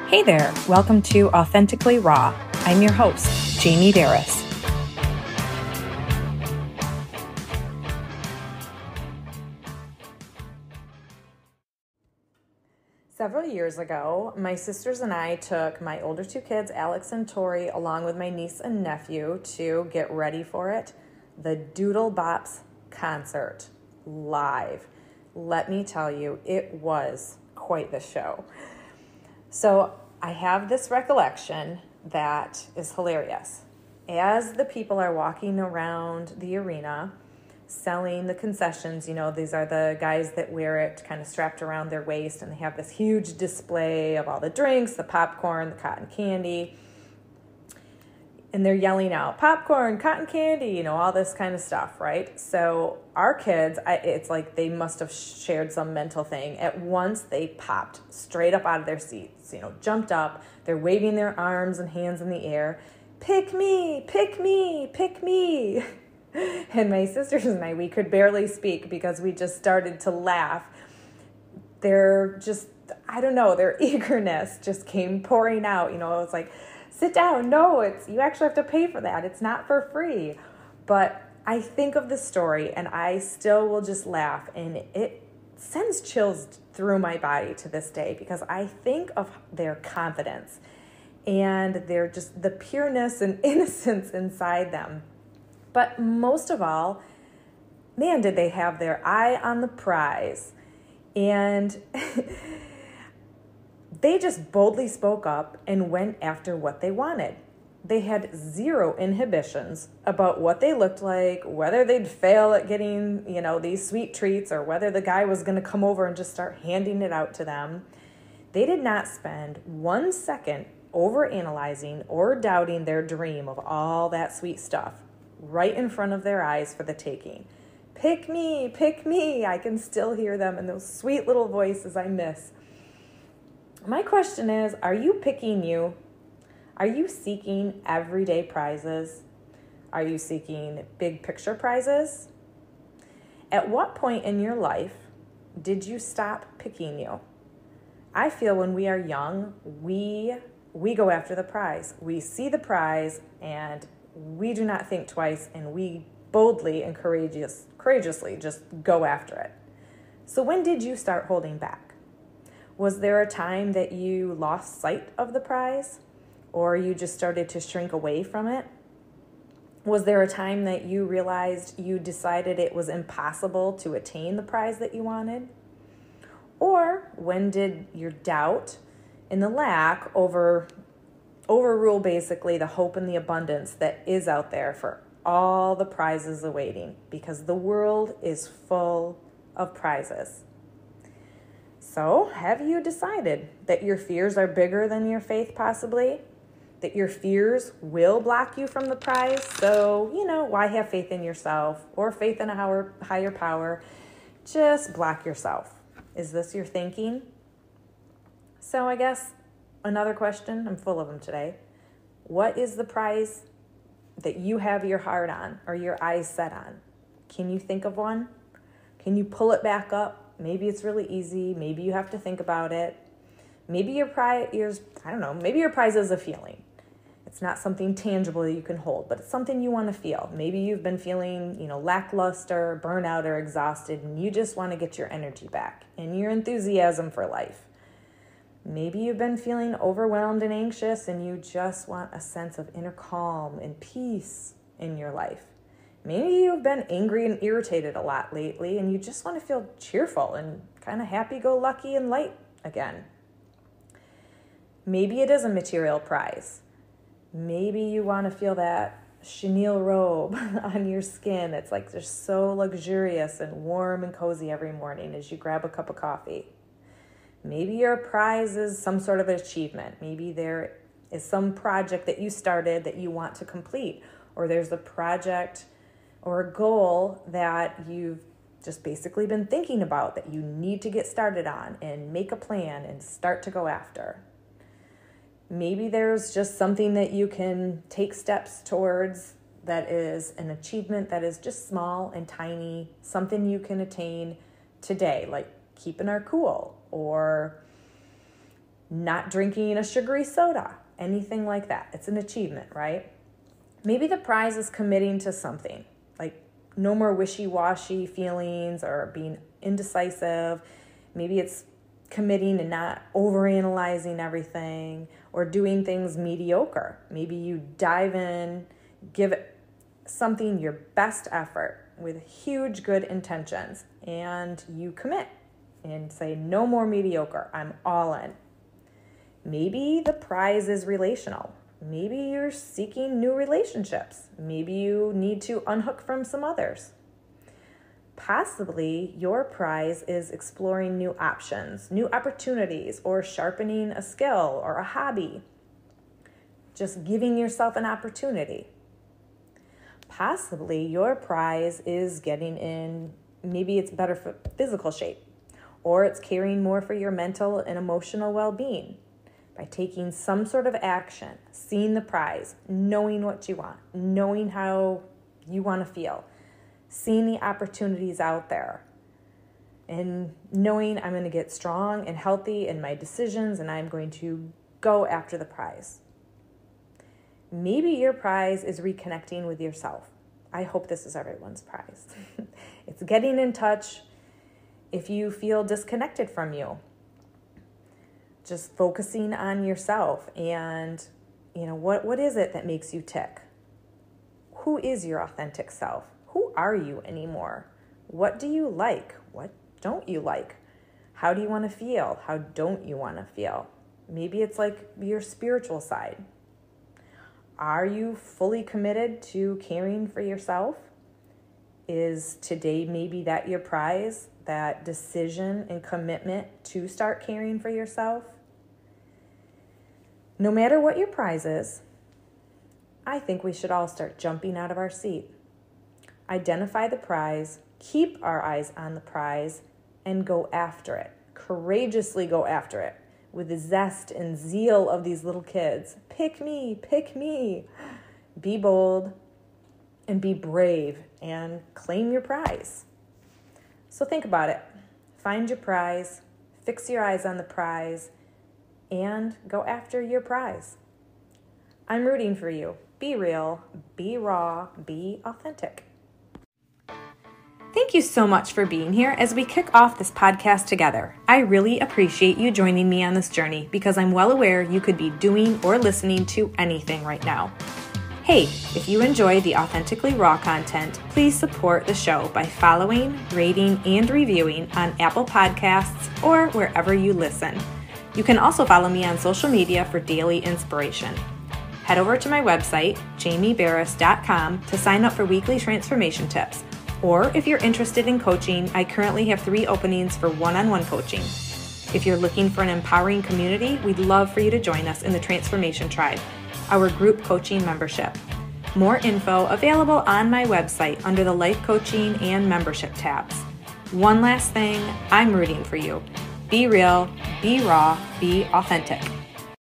Hey there, welcome to Authentically Raw. I'm your host, Jamie Berris. Several years ago, my sisters and I took my older two kids, Alex and Tori, along with my niece and nephew to get ready for it, the Doodle Bops concert, live. Let me tell you, it was quite the show. So I have this recollection that is hilarious. As the people are walking around the arena, selling the concessions, these are the guys that wear it kind of strapped around their waist, and they have this huge display of all the drinks, the popcorn, the cotton candy, and they're yelling out, popcorn, cotton candy, all this kind of stuff, right? So our kids, it's like they must have shared some mental thing. At once, they popped straight up out of their seats, jumped up. They're waving their arms and hands in the air. Pick me, pick me, pick me. And my sisters and I, we could barely speak because we just started to laugh. They're just, their eagerness just came pouring out. It was like, sit down. No, you actually have to pay for that. It's not for free. But I think of the story and I still will just laugh, and it sends chills through my body to this day because I think of their confidence and their just the pureness and innocence inside them. But most of all, man, did they have their eye on the prize. And they just boldly spoke up and went after what they wanted. They had zero inhibitions about what they looked like, whether they'd fail at getting, these sweet treats, or whether the guy was going to come over and just start handing it out to them. They did not spend 1 second overanalyzing or doubting their dream of all that sweet stuff right in front of their eyes for the taking. Pick me, pick me. I can still hear them in those sweet little voices I miss. My question is, are you picking you? Are you seeking everyday prizes? Are you seeking big picture prizes? At what point in your life did you stop picking you? I feel when we are young, we go after the prize. We see the prize and we do not think twice, and we boldly and courageously just go after it. So when did you start holding back? Was there a time that you lost sight of the prize, or you just started to shrink away from it? Was there a time that you realized you decided it was impossible to attain the prize that you wanted? Or when did your doubt and the lack overrule basically the hope and the abundance that is out there for all the prizes awaiting? Because the world is full of prizes. So, have you decided that your fears are bigger than your faith possibly? That your fears will block you from the prize? So, why have faith in yourself or faith in a higher power? Just block yourself. Is this your thinking? So I guess another question, I'm full of them today. What is the prize that you have your heart on or your eyes set on? Can you think of one? Can you pull it back up? Maybe it's really easy. Maybe you have to think about it. Maybe your prize is a feeling. It's not something tangible that you can hold, but it's something you want to feel. Maybe you've been feeling, lackluster, burnout, or exhausted, and you just want to get your energy back and your enthusiasm for life. Maybe you've been feeling overwhelmed and anxious, and you just want a sense of inner calm and peace in your life. Maybe you've been angry and irritated a lot lately, and you just want to feel cheerful and kind of happy-go-lucky and light again. Maybe it is a material prize. Maybe you want to feel that chenille robe on your skin. It's like they're so luxurious and warm and cozy every morning as you grab a cup of coffee. Maybe your prize is some sort of achievement. Maybe there is some project that you started that you want to complete, or there's a project or a goal that you've just basically been thinking about that you need to get started on and make a plan and start to go after. Maybe there's just something that you can take steps towards that is an achievement that is just small and tiny, something you can attain today, like keeping our cool, or not drinking a sugary soda, anything like that. It's an achievement, right? Maybe the prize is committing to something, like no more wishy-washy feelings or being indecisive. Maybe it's committing and not overanalyzing everything or doing things mediocre. Maybe you dive in, give it something your best effort with huge good intentions, and you commit and say, no more mediocre, I'm all in. Maybe the prize is relational. Maybe you're seeking new relationships. Maybe you need to unhook from some others. Possibly your prize is exploring new options, new opportunities, or sharpening a skill or a hobby. Just giving yourself an opportunity. Possibly your prize is getting in, maybe it's better for physical shape, or it's caring more for your mental and emotional well-being by taking some sort of action, seeing the prize, knowing what you want, knowing how you want to feel, seeing the opportunities out there, and knowing I'm going to get strong and healthy in my decisions and I'm going to go after the prize. Maybe your prize is reconnecting with yourself. I hope this is everyone's prize. It's getting in touch if you feel disconnected from you. Just focusing on yourself and, what is it that makes you tick? Who is your authentic self? Who are you anymore? What do you like? What don't you like? How do you want to feel? How don't you want to feel? Maybe it's like your spiritual side. Are you fully committed to caring for yourself? Is today maybe that your prize, that decision and commitment to start caring for yourself? No matter what your prize is, I think we should all start jumping out of our seat. Identify the prize, keep our eyes on the prize, and go after it. Courageously go after it with the zest and zeal of these little kids. Pick me, pick me. Be bold and be brave and claim your prize. So think about it. Find your prize, fix your eyes on the prize, and go after your prize. I'm rooting for you. Be real, be raw, be authentic. Thank you so much for being here as we kick off this podcast together. I really appreciate you joining me on this journey because I'm well aware you could be doing or listening to anything right now. Hey, if you enjoy the Authentically Raw content, please support the show by following, rating, and reviewing on Apple Podcasts or wherever you listen. You can also follow me on social media for daily inspiration. Head over to my website, jamieberris.com, to sign up for weekly transformation tips. Or if you're interested in coaching, I currently have 3 openings for one-on-one coaching. If you're looking for an empowering community, we'd love for you to join us in the Transformation Tribe, our group coaching membership. More info available on my website under the Life Coaching and Membership tabs. One last thing, I'm rooting for you. Be real, be raw, be authentic.